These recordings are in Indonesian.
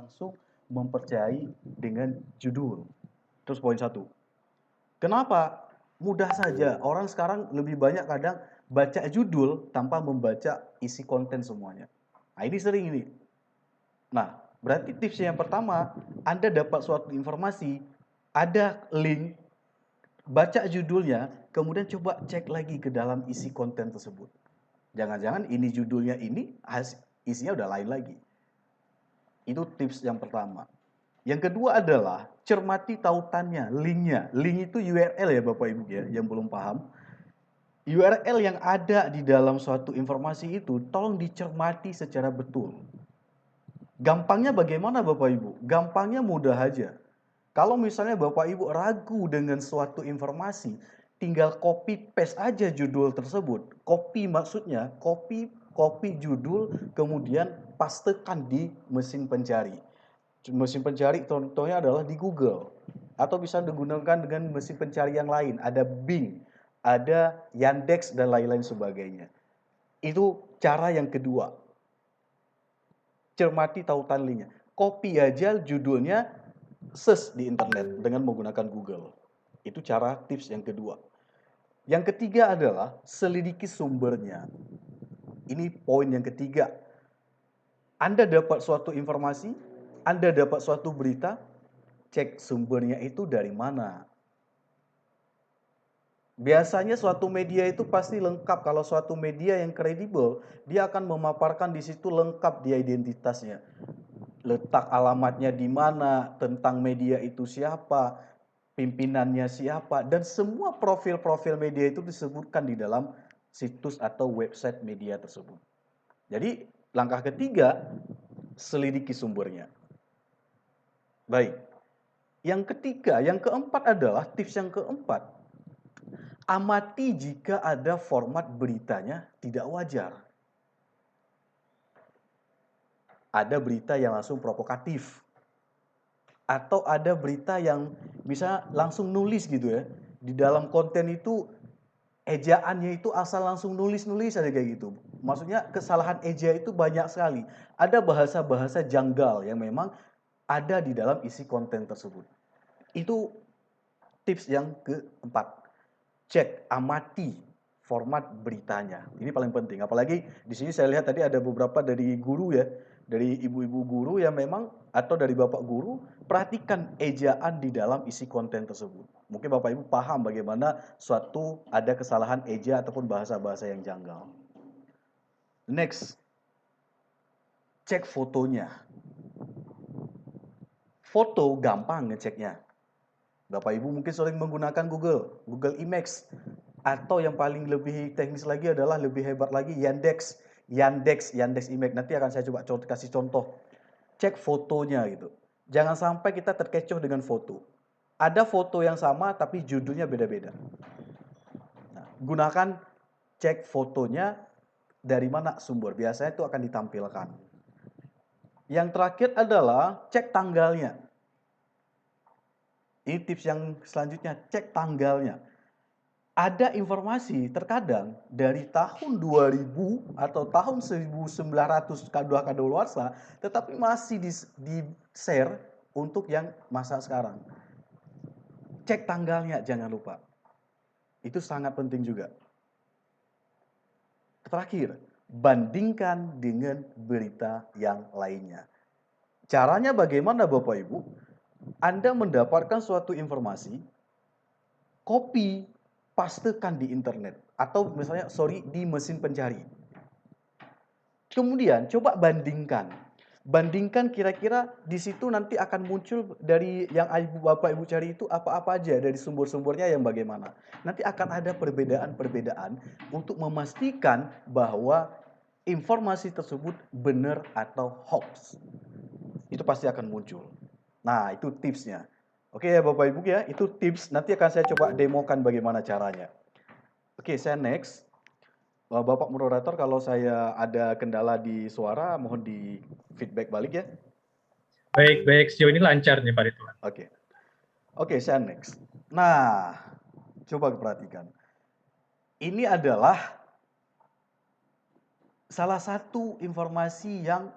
langsung mempercayai dengan judul. Terus poin satu. Kenapa? Mudah saja. Orang sekarang lebih banyak kadang baca judul tanpa membaca isi konten semuanya. Nah, ini sering ini. Nah, berarti tips yang pertama, Anda dapat suatu informasi, ada link, baca judulnya, kemudian coba cek lagi ke dalam isi konten tersebut. Jangan-jangan ini judulnya ini, isinya udah lain lagi. Itu tips yang pertama. Yang kedua adalah cermati tautannya, linknya. Link itu URL ya Bapak Ibu ya, yang belum paham. URL yang ada di dalam suatu informasi itu tolong dicermati secara betul. Gampangnya bagaimana Bapak Ibu? Gampangnya mudah aja. Kalau misalnya Bapak Ibu ragu dengan suatu informasi, tinggal copy paste aja judul tersebut. Copy maksudnya copy judul kemudian pastekan di mesin pencari. Mesin pencari contohnya adalah di Google atau bisa digunakan dengan mesin pencari yang lain, ada Bing, ada Yandex dan lain-lain sebagainya. Itu cara yang kedua. Cermati tautan linknya. Copy aja judulnya, search di internet dengan menggunakan Google. Itu cara tips yang kedua. Yang ketiga adalah selidiki sumbernya. Ini poin yang ketiga. Anda dapat suatu informasi, Anda dapat suatu berita, cek sumbernya itu dari mana. Biasanya suatu media itu pasti lengkap. Kalau suatu media yang kredibel, dia akan memaparkan di situ lengkap dia identitasnya. Letak alamatnya di mana, tentang media itu siapa, pimpinannya siapa, dan semua profil-profil media itu disebutkan di dalam situs atau website media tersebut. Jadi, langkah ketiga, selidiki sumbernya. Baik. Yang ketiga, yang keempat adalah tips yang keempat. Amati jika ada format beritanya tidak wajar. Ada berita yang langsung provokatif. Atau ada berita yang bisa langsung nulis gitu ya. Di dalam konten itu ejaannya itu asal langsung nulis-nulis aja kayak gitu. Maksudnya kesalahan eja itu banyak sekali. Ada bahasa-bahasa janggal yang memang ada di dalam isi konten tersebut. Itu tips yang keempat. Cek, amati format beritanya. Ini paling penting. Apalagi di sini saya lihat tadi ada beberapa dari guru ya, dari ibu-ibu guru yang memang atau dari bapak guru, perhatikan ejaan di dalam isi konten tersebut. Mungkin Bapak Ibu paham bagaimana suatu ada kesalahan eja ataupun bahasa-bahasa yang janggal. Next, cek fotonya. Foto gampang ngeceknya. Bapak Ibu mungkin sering menggunakan Google Images. Atau yang paling lebih teknis lagi adalah lebih hebat lagi Yandex Image. Nanti akan saya coba kasih contoh. Cek fotonya gitu. Jangan sampai kita terkecoh dengan foto. Ada foto yang sama tapi judulnya beda-beda. Nah, gunakan cek fotonya dari mana sumber. Biasanya itu akan ditampilkan. Yang terakhir adalah cek tanggalnya. Ini tips yang selanjutnya, cek tanggalnya. Ada informasi terkadang dari tahun 2000 atau tahun 1900 kadaluarsa, tetapi masih di-share untuk yang masa sekarang. Cek tanggalnya jangan lupa. Itu sangat penting juga. Terakhir, bandingkan dengan berita yang lainnya. Caranya bagaimana Bapak Ibu? Anda mendapatkan suatu informasi, copy, pastekan di internet atau misalnya di mesin pencari. Kemudian coba bandingkan. Bandingkan kira-kira di situ nanti akan muncul dari yang Bapak Ibu cari itu apa-apa aja dari sumber-sumbernya yang bagaimana. Nanti akan ada perbedaan-perbedaan untuk memastikan bahwa informasi tersebut benar atau hoax. Itu pasti akan muncul. Nah, itu tipsnya. Oke ya Bapak Ibu ya, itu tips. Nanti akan saya coba demokan bagaimana caranya. Oke, saya next. Bapak moderator, kalau saya ada kendala di suara, mohon di feedback balik ya. Baik, baik. Sejauh ini lancar nih Pak Ridwan. Oke. Oke, saya next. Nah, coba perhatikan. Ini adalah salah satu informasi yang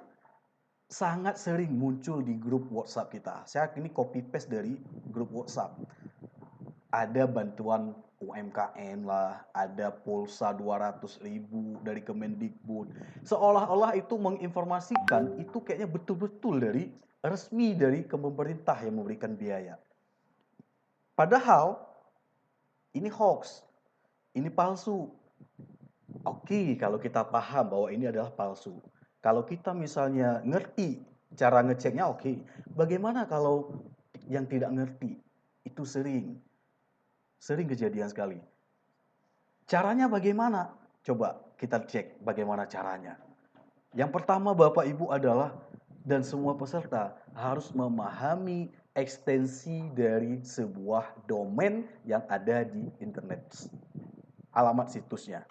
sangat sering muncul di grup WhatsApp kita. Saya ini copy paste dari grup WhatsApp. Ada bantuan UMKM lah, ada pulsa 200.000 dari Kemendikbud. Seolah-olah itu menginformasikan itu kayaknya betul-betul dari resmi dari pemerintah yang memberikan biaya. Padahal ini hoax, ini palsu. Oke, kalau kita paham bahwa ini adalah palsu. Kalau kita misalnya ngerti cara ngeceknya, oke. Bagaimana kalau yang tidak ngerti? Itu sering kejadian sekali. Caranya bagaimana? Coba kita cek bagaimana caranya. Yang pertama Bapak Ibu adalah dan semua peserta harus memahami ekstensi dari sebuah domain yang ada di internet. Alamat situsnya.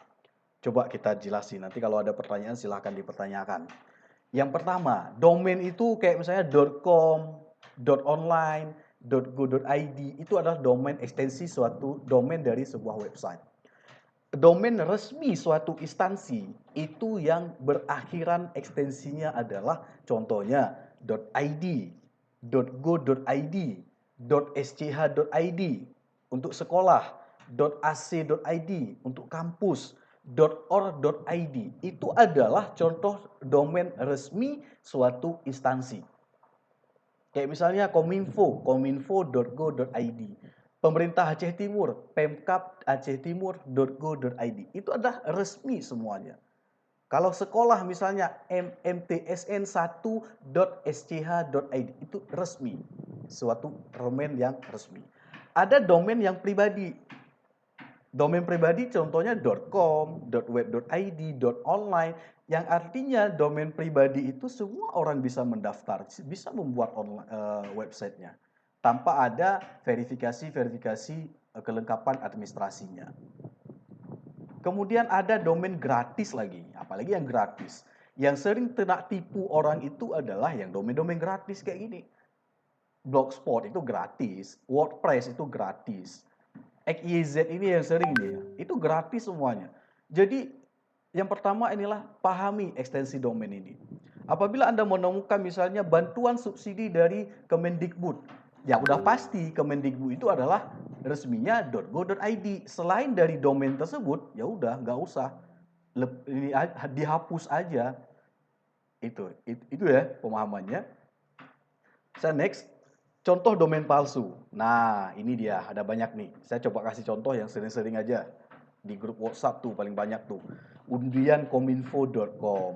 Coba kita jelasin. Nanti kalau ada pertanyaan silahkan dipertanyakan. Yang pertama, domain itu kayak misalnya .com, .online, .go.id itu adalah domain ekstensi suatu domain dari sebuah website. Domain resmi suatu instansi itu yang berakhiran ekstensinya adalah contohnya .id, .go.id, .sch.id untuk sekolah, .ac.id untuk kampus, .or.id itu adalah contoh domain resmi suatu instansi. Kayak misalnya Kominfo, kominfo.go.id. Pemerintah Aceh Timur, Pemkab Aceh Timur.go.id. Itu adalah resmi semuanya. Kalau sekolah misalnya mmtsn1.sch.id itu resmi. Suatu domain yang resmi. Ada domain yang pribadi. Domain pribadi contohnya .com, .web.id, .online yang artinya domain pribadi itu semua orang bisa mendaftar, bisa membuat websitenya tanpa ada verifikasi kelengkapan administrasinya. Kemudian ada domain gratis lagi, apalagi yang gratis. Yang sering kena tipu orang itu adalah yang domain-domain gratis kayak gini. Blogspot itu gratis, WordPress itu gratis. XYZ ini yang sering nih, itu gratis semuanya. Jadi yang pertama inilah pahami ekstensi domain ini. Apabila Anda menemukan misalnya bantuan subsidi dari Kemendikbud, ya udah pasti Kemendikbud itu adalah resminya .go.id. Selain dari domain tersebut, ya udah nggak usah ini dihapus aja. Itu ya pemahamannya. Saya next. Contoh domain palsu. Nah, ini dia, ada banyak nih. Saya coba kasih contoh yang sering-sering aja. Di grup WhatsApp tuh, paling banyak tuh. Undiankominfo.com.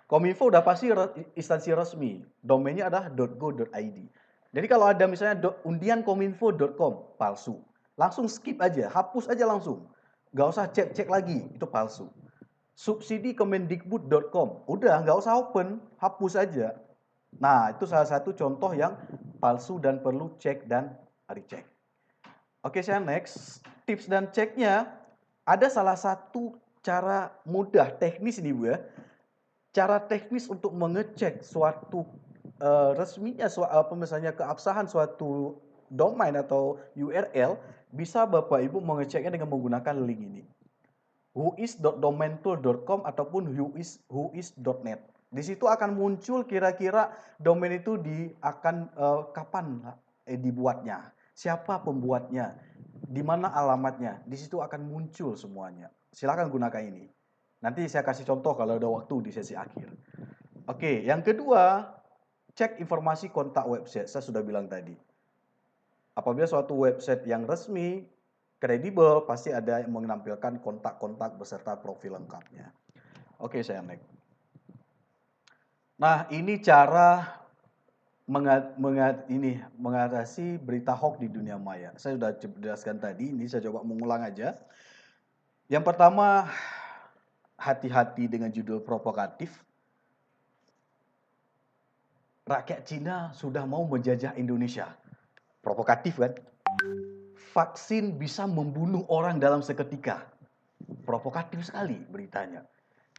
Kominfo udah pasti instansi resmi. Domainnya adalah .go.id. Jadi kalau ada misalnya undiankominfo.com, palsu. Langsung skip aja, hapus aja langsung. Gak usah cek-cek lagi, itu palsu. Subsidikemendikbud.com, udah gak usah open, hapus aja. Nah, itu salah satu contoh yang palsu dan perlu cek dan recheck. Oke, saya next. Tips dan ceknya, ada salah satu cara mudah teknis nih Bu ya. Cara teknis untuk mengecek suatu resminya, misalnya keabsahan suatu domain atau URL, bisa Bapak Ibu mengeceknya dengan menggunakan link ini. whois.domaintool.com ataupun whois.net. Di situ akan muncul kira-kira domain itu akan kapan dibuatnya, siapa pembuatnya, di mana alamatnya. Di situ akan muncul semuanya. Silakan gunakan ini. Nanti saya kasih contoh kalau ada waktu di sesi akhir. Oke, yang kedua, cek informasi kontak website. Saya sudah bilang tadi. Apabila suatu website yang resmi, kredibel, pasti ada yang menampilkan kontak-kontak beserta profil lengkapnya. Oke, saya next. Nah, ini cara mengatasi berita hoax di dunia maya. Saya sudah jelaskan tadi, ini saya coba mengulang aja. Yang pertama, hati-hati dengan judul provokatif. Rakyat Cina sudah mau menjajah Indonesia. Provokatif kan? Vaksin bisa membunuh orang dalam seketika. Provokatif sekali beritanya.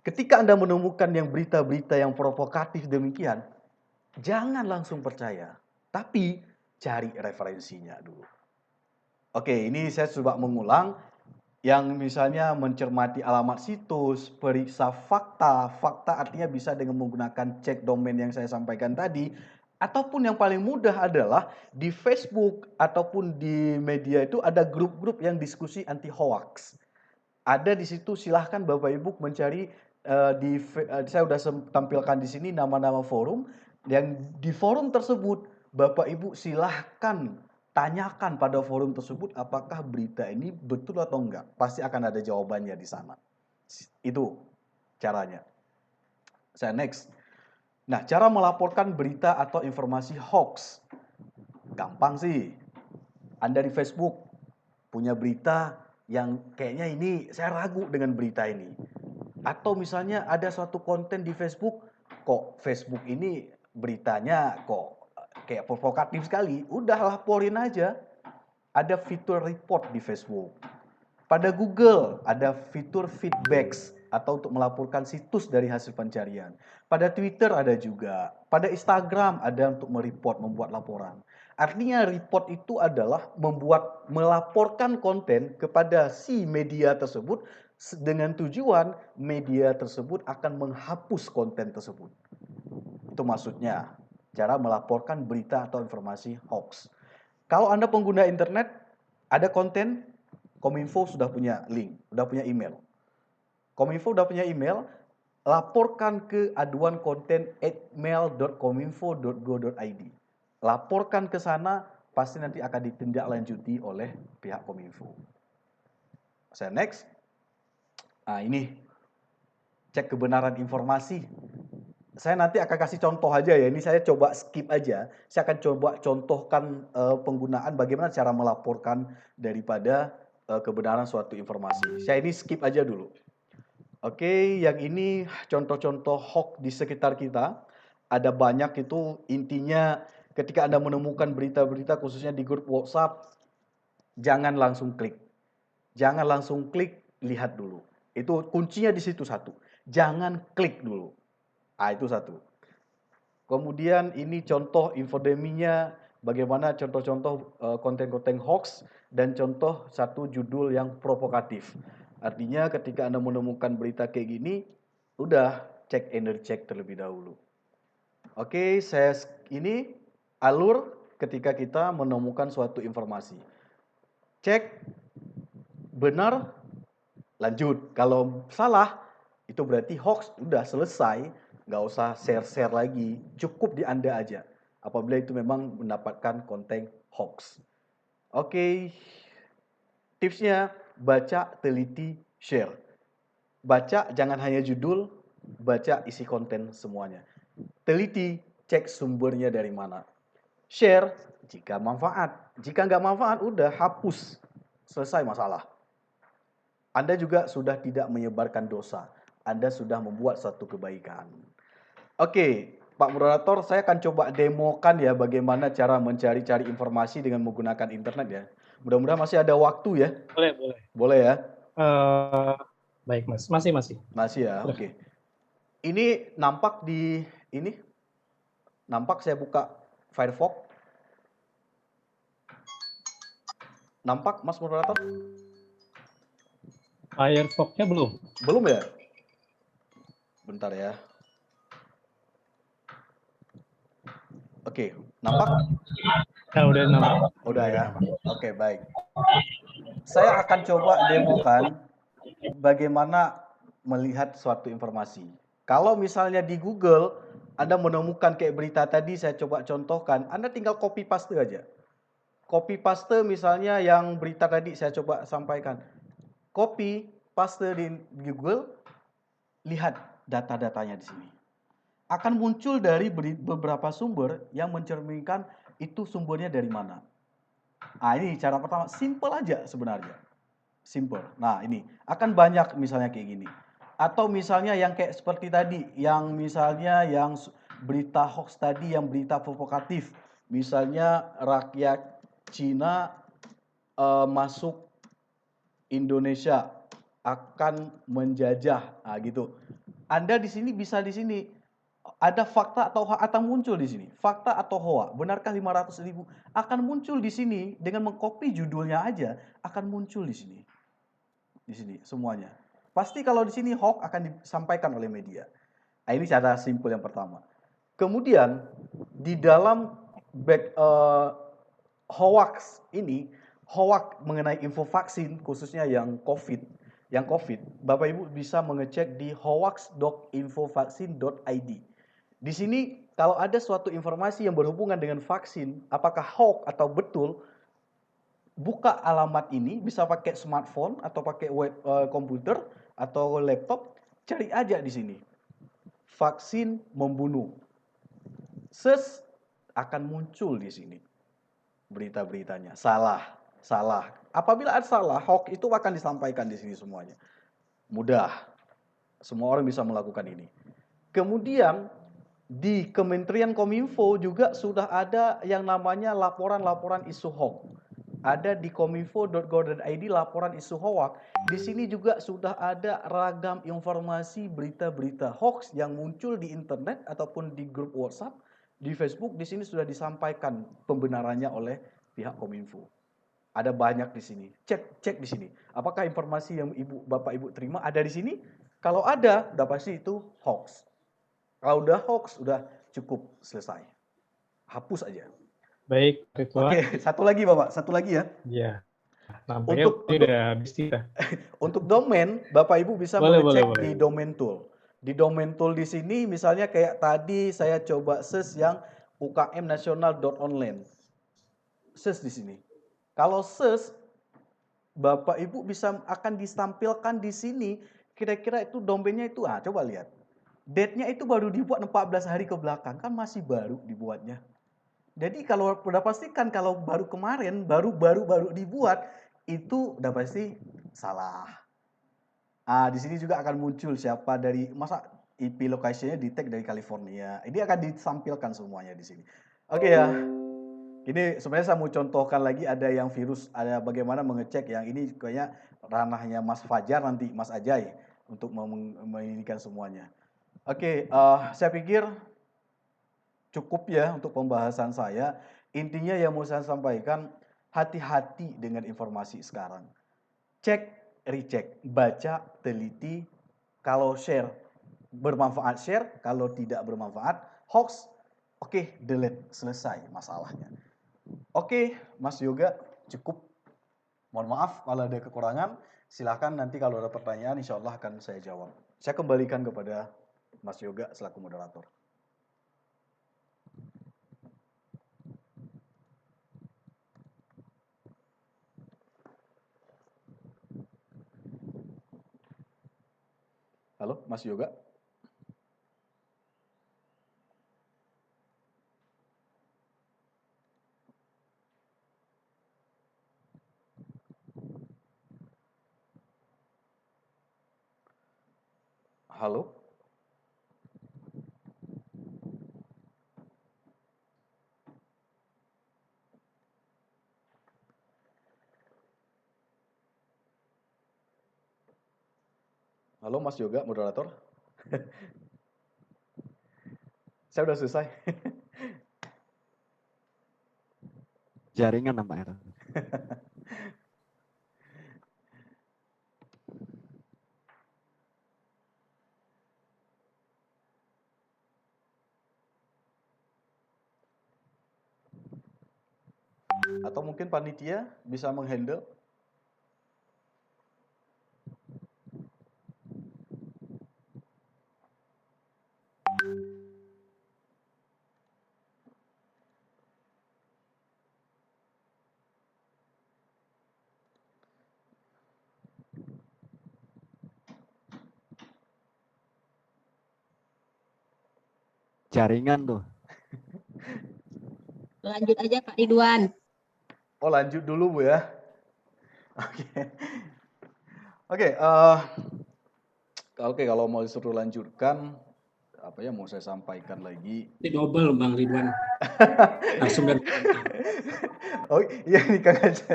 Ketika Anda menemukan yang berita-berita yang provokatif demikian, jangan langsung percaya, tapi cari referensinya dulu. Oke, ini saya coba mengulang. yang misalnya mencermati alamat situs, periksa fakta. Fakta artinya bisa dengan menggunakan cek domain yang saya sampaikan tadi, ataupun yang paling mudah adalah di Facebook ataupun di media itu ada grup-grup yang diskusi anti hoax. Ada di situ, silahkan Bapak Ibu mencari saya sudah tampilkan di sini nama-nama forum, yang di forum tersebut Bapak Ibu silahkan tanyakan pada forum tersebut apakah berita ini betul atau enggak. Pasti akan ada jawabannya di sana. Itu caranya. Saya next. Nah, cara melaporkan berita atau informasi hoax. Gampang sih. Anda di Facebook punya berita yang kayaknya ini saya ragu dengan berita ini. Atau misalnya ada suatu konten di Facebook, kok Facebook ini beritanya kok kayak provokatif sekali, udah laporin aja. Ada fitur report di Facebook. Pada Google ada fitur feedbacks atau untuk melaporkan situs dari hasil pencarian. Pada Twitter ada juga. Pada Instagram ada untuk membuat laporan. Artinya report itu adalah melaporkan konten kepada si media tersebut dengan tujuan media tersebut akan menghapus konten tersebut. Itu maksudnya, cara melaporkan berita atau informasi hoax. Kalau Anda pengguna internet, ada konten, Kominfo sudah punya link, sudah punya email. Kominfo sudah punya email, laporkan ke aduan konten @mail.kominfo.go.id. Laporkan ke sana, pasti nanti akan ditindaklanjuti oleh pihak Kominfo. Saya next. Nah ini, cek kebenaran informasi. Saya nanti akan kasih contoh aja ya, ini saya coba skip aja. Saya akan coba contohkan penggunaan bagaimana cara melaporkan daripada kebenaran suatu informasi. Saya ini skip aja dulu. Oke, yang ini contoh-contoh hoax di sekitar kita. Ada banyak itu, intinya ketika Anda menemukan berita-berita khususnya di grup WhatsApp, jangan langsung klik. Jangan langsung klik, lihat dulu. Itu kuncinya di situ satu. Jangan klik dulu. Itu satu. Kemudian ini contoh infodeminya, bagaimana contoh-contoh konten-konten hoax, dan contoh satu judul yang provokatif. Artinya ketika Anda menemukan berita kayak gini, udah cek and recheck terlebih dahulu. Oke, saya ini alur ketika kita menemukan suatu informasi. Cek, benar, lanjut. Kalau salah, itu berarti hoax, udah selesai. Nggak usah share-share lagi, cukup di Anda aja. Apabila itu memang mendapatkan konten hoax. Oke, tipsnya baca, teliti, share. Baca jangan hanya judul, baca isi konten semuanya. Teliti, cek sumbernya dari mana. Share jika manfaat. Jika nggak manfaat, udah hapus. Selesai masalah. Anda juga sudah tidak menyebarkan dosa. Anda sudah membuat satu kebaikan. Oke, Pak Moderator, saya akan coba demokan ya bagaimana cara mencari-cari informasi dengan menggunakan internet ya. Mudah-mudahan masih ada waktu ya. Boleh, boleh. Boleh ya? Baik, Mas. Masih. Masih ya, oke. Ini nampak di ini. Nampak saya buka Firefox. Nampak, Mas Moderator? Firefox-nya belum. Belum ya? Bentar ya. Oke, nampak? Ya, udah nampak. Udah ya? Oke, baik. Saya akan coba demokan bagaimana melihat suatu informasi. Kalau misalnya di Google, Anda menemukan kayak berita tadi, saya coba contohkan, Anda tinggal copy paste aja. Copy paste misalnya yang berita tadi saya coba sampaikan. Copy paste di Google, lihat data-datanya di sini. Akan muncul dari beberapa sumber yang mencerminkan itu sumbernya dari mana. Ini cara pertama, simple aja sebenarnya. Simple. Nah, ini akan banyak misalnya kayak gini. Atau misalnya yang kayak seperti tadi, yang misalnya yang berita hoax tadi, yang berita provokatif. Misalnya rakyat Cina masuk Indonesia akan menjajah, gitu. Anda di sini bisa di sini ada fakta atau hoax akan muncul di sini. Fakta atau hoax, benarkah 500.000 akan muncul di sini dengan mengcopy judulnya aja akan muncul di sini. di sini semuanya. Pasti kalau di sini hoax akan disampaikan oleh media. Nah, ini cara simpel yang pertama. Kemudian di dalam hoax ini, hoax mengenai info vaksin khususnya yang COVID, Bapak Ibu bisa mengecek di hoax.infovaksin.id. Di sini kalau ada suatu informasi yang berhubungan dengan vaksin, apakah hoax atau betul, buka alamat ini, bisa pakai smartphone atau pakai komputer atau laptop, cari aja di sini. Vaksin membunuh. Search akan muncul di sini berita-beritanya. Salah. Apabila ada salah, hoax itu akan disampaikan di sini semuanya. Mudah. Semua orang bisa melakukan ini. Kemudian di Kementerian Kominfo juga sudah ada yang namanya laporan-laporan isu hoax. Ada di kominfo.go.id laporan isu hoax. Di sini juga sudah ada ragam informasi berita-berita hoax yang muncul di internet ataupun di grup WhatsApp, di Facebook. Di sini sudah disampaikan pembenarannya oleh pihak Kominfo. Ada banyak di sini. Cek di sini. Apakah informasi yang Bapak Ibu terima ada di sini? Kalau ada, udah pasti itu hoax. Kalau udah hoax, udah cukup selesai. Hapus aja. Baik, Ridwan. Oke, satu lagi Bapak, satu lagi ya. Ya, nampaknya ini udah habis kita. Untuk domain, Bapak Ibu bisa Boleh. mengecek di domain tool. Di domain tool di sini misalnya kayak tadi saya coba search yang ukmnasional.online. Search di sini. Kalau search, Bapak Ibu bisa akan ditampilkan di sini kira-kira itu domainnya itu, coba lihat. Date-nya itu baru dibuat 14 hari ke belakang, kan masih baru dibuatnya. Jadi kalau udah pastikan kalau baru kemarin, baru dibuat, itu udah pasti salah. Di sini juga akan muncul siapa dari, masa IP location-nya di tag dari California. Ini akan ditampilkan semuanya di sini. Oke ya. Ini sebenarnya saya mau contohkan lagi ada yang virus, ada bagaimana mengecek yang ini kayaknya ranahnya Mas Fajar nanti, Mas Ajay untuk menginikan semuanya. Oke, saya pikir cukup ya untuk pembahasan saya. Intinya yang mau saya sampaikan, hati-hati dengan informasi sekarang. Cek, recheck, baca, teliti, kalau share bermanfaat share, kalau tidak bermanfaat hoax, oke, delete, selesai masalahnya. Oke, Mas Yoga, cukup. Mohon maaf kalau ada kekurangan. Silahkan nanti kalau ada pertanyaan, insya Allah akan saya jawab. Saya kembalikan kepada Mas Yoga selaku moderator. Halo, Mas Yoga. Halo. Halo Mas Yoga, moderator. Saya udah selesai. Jaringan nampaknya. Atau mungkin panitia bisa menghandle. Jaringan tuh. Lanjut aja Pak Ridwan. Oh, lanjut dulu Bu ya. Oke. Oke, kalau mau disuruh lanjutkan, apa ya mau saya sampaikan lagi? Ini double Bang Ridwan. Langsung dari Oh iya nih Kang aja.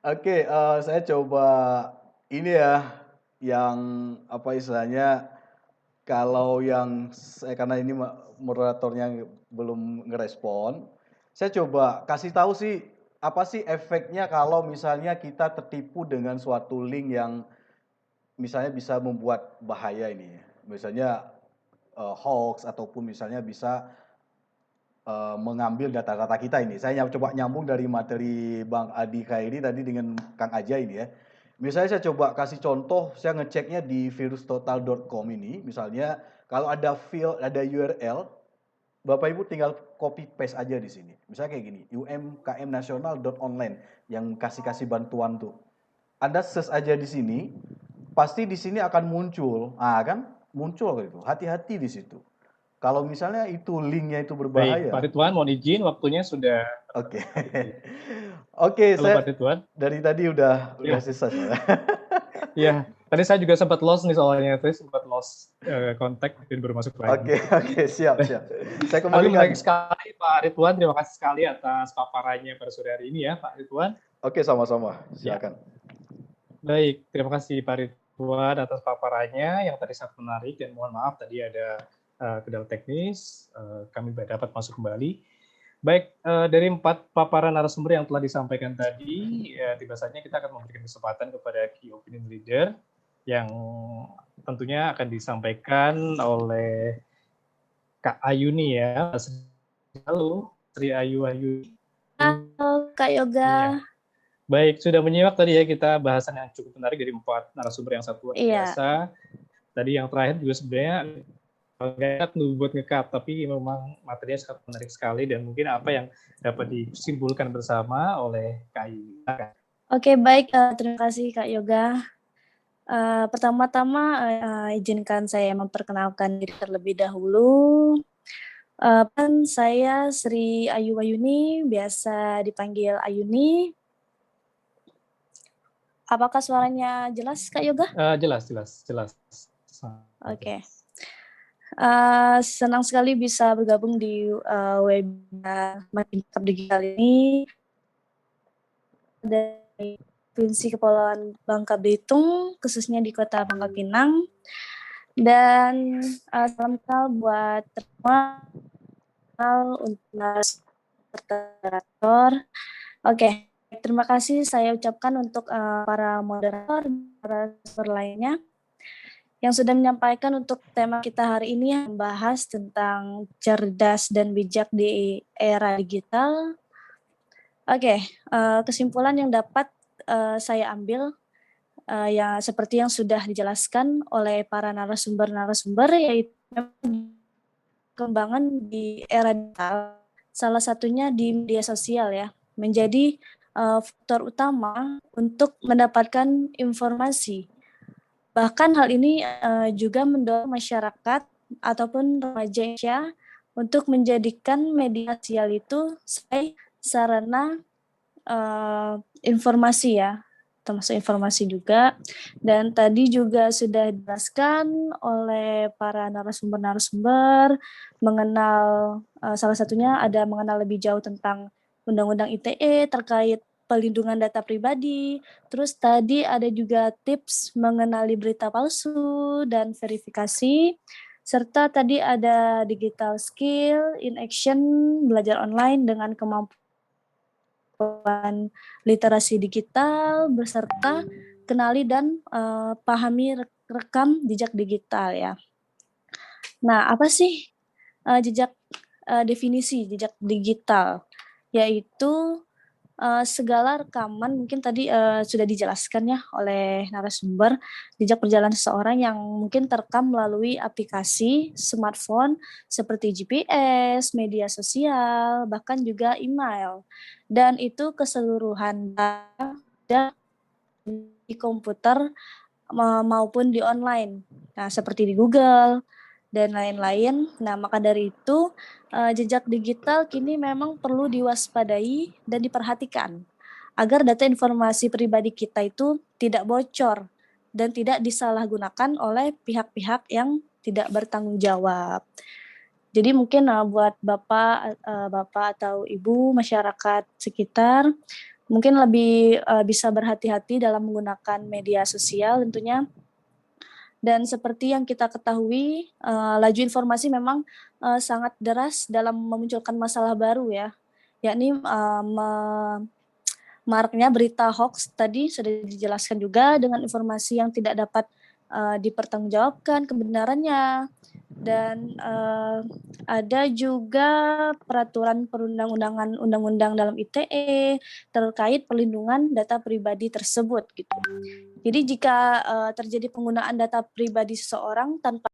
Oke, saya coba ini ya, yang apa istilahnya Kalau yang karena ini moderatornya belum ngerespon, saya coba kasih tahu sih apa sih efeknya kalau misalnya kita tertipu dengan suatu link yang misalnya bisa membuat bahaya ini. Misalnya hoax ataupun misalnya bisa mengambil data-data kita ini. Saya coba nyambung dari materi Bang Adi Khairi tadi dengan Kang Aja ini ya. Misalnya saya coba kasih contoh, saya ngeceknya di virustotal.com ini, misalnya kalau ada ada URL, Bapak Ibu tinggal copy paste aja di sini. Misalnya kayak gini, umkmnasional.online yang kasih bantuan tuh. Anda search aja di sini, pasti di sini akan muncul, kan muncul gitu. Hati-hati di situ. Kalau misalnya itu linknya itu Baik, Pak berbahaya. Ridwan, mohon izin, waktunya sudah. Oke. Oke, Halo saya Pak Ridwan. dari tadi udah Ya, selesai sebenarnya. ya. Tadi saya juga sempat lost nih soalnya, tadi sempat lost kontak dan baru masuk lagi. Oke, siap. Saya Tapi kembalikan. menarik sekali Pak Ridwan, terima kasih sekali atas paparannya pada sore hari ini ya Pak Ridwan. Oke, sama-sama. Silakan. Baik, terima kasih Pak Ridwan atas paparannya yang tadi sangat menarik dan mohon maaf tadi ada kendala teknis, kami dapat masuk kembali. Baik, dari 4 paparan narasumber yang telah disampaikan tadi, tiba saatnya kita akan memberikan kesempatan kepada key opinion leader yang tentunya akan disampaikan oleh Kak Ayuni ya. Halo, Sri Ayu. Halo Kak Yoga. Iya. Baik, sudah menyimak tadi ya kita bahasan yang cukup menarik dari 4 narasumber yang sangat luar biasa. Tadi yang terakhir juga sebenarnya nggak buat nge-cut, tapi memang materinya sangat menarik sekali dan mungkin apa yang dapat disimpulkan bersama oleh Kak Ayu. Oke, baik. Terima kasih Kak Yoga. Pertama-tama izinkan saya memperkenalkan diri terlebih dahulu. Saya Sri Ayu Wayuni, biasa dipanggil Ayuni. Apakah suaranya jelas Kak Yoga? Jelas. Oke. Senang sekali bisa bergabung di webinar Makin Mantap Digital ini dari Provinsi Kepulauan Bangka Belitung, khususnya di Kota Pangkal Pinang. Dan salam kenal buat semua untuk moderator. Oke, terima kasih saya ucapkan untuk para moderator, para narasumber lainnya yang sudah menyampaikan untuk tema kita hari ini yang membahas tentang cerdas dan bijak di era digital. Oke, kesimpulan yang dapat saya ambil yang seperti yang sudah dijelaskan oleh para narasumber yaitu perkembangan di era digital, salah satunya di media sosial ya, menjadi faktor utama untuk mendapatkan informasi. Bahkan hal ini juga mendorong masyarakat ataupun remaja Indonesia untuk menjadikan media sosial itu sebagai sarana informasi ya, termasuk informasi juga. Dan tadi juga sudah dijelaskan oleh para narasumber mengenal salah satunya ada mengenal lebih jauh tentang Undang-Undang ITE terkait pelindungan data pribadi. Terus tadi ada juga tips mengenali berita palsu dan verifikasi. Serta tadi ada digital skill in action, belajar online dengan kemampuan literasi digital, beserta kenali dan pahami rekam jejak digital ya. Nah, apa sih definisi jejak digital? Yaitu segala rekaman, mungkin tadi sudah dijelaskan ya oleh narasumber, jejak perjalanan seseorang yang mungkin terekam melalui aplikasi smartphone seperti GPS, media sosial, bahkan juga email. Dan itu keseluruhan data di komputer maupun di online. Nah, seperti di Google dan lain-lain. Nah, maka dari itu jejak digital kini memang perlu diwaspadai dan diperhatikan agar data informasi pribadi kita itu tidak bocor dan tidak disalahgunakan oleh pihak-pihak yang tidak bertanggung jawab. Jadi mungkin buat Bapak atau Ibu masyarakat sekitar mungkin lebih bisa berhati-hati dalam menggunakan media sosial tentunya. Dan seperti yang kita ketahui, laju informasi memang sangat deras dalam memunculkan masalah baru ya, yakni maraknya berita hoax tadi sudah dijelaskan juga dengan informasi yang tidak dapat dipertanggungjawabkan kebenarannya. Dan ada juga peraturan perundang-undangan undang-undang dalam ITE terkait perlindungan data pribadi tersebut gitu. Jadi jika terjadi penggunaan data pribadi seseorang tanpa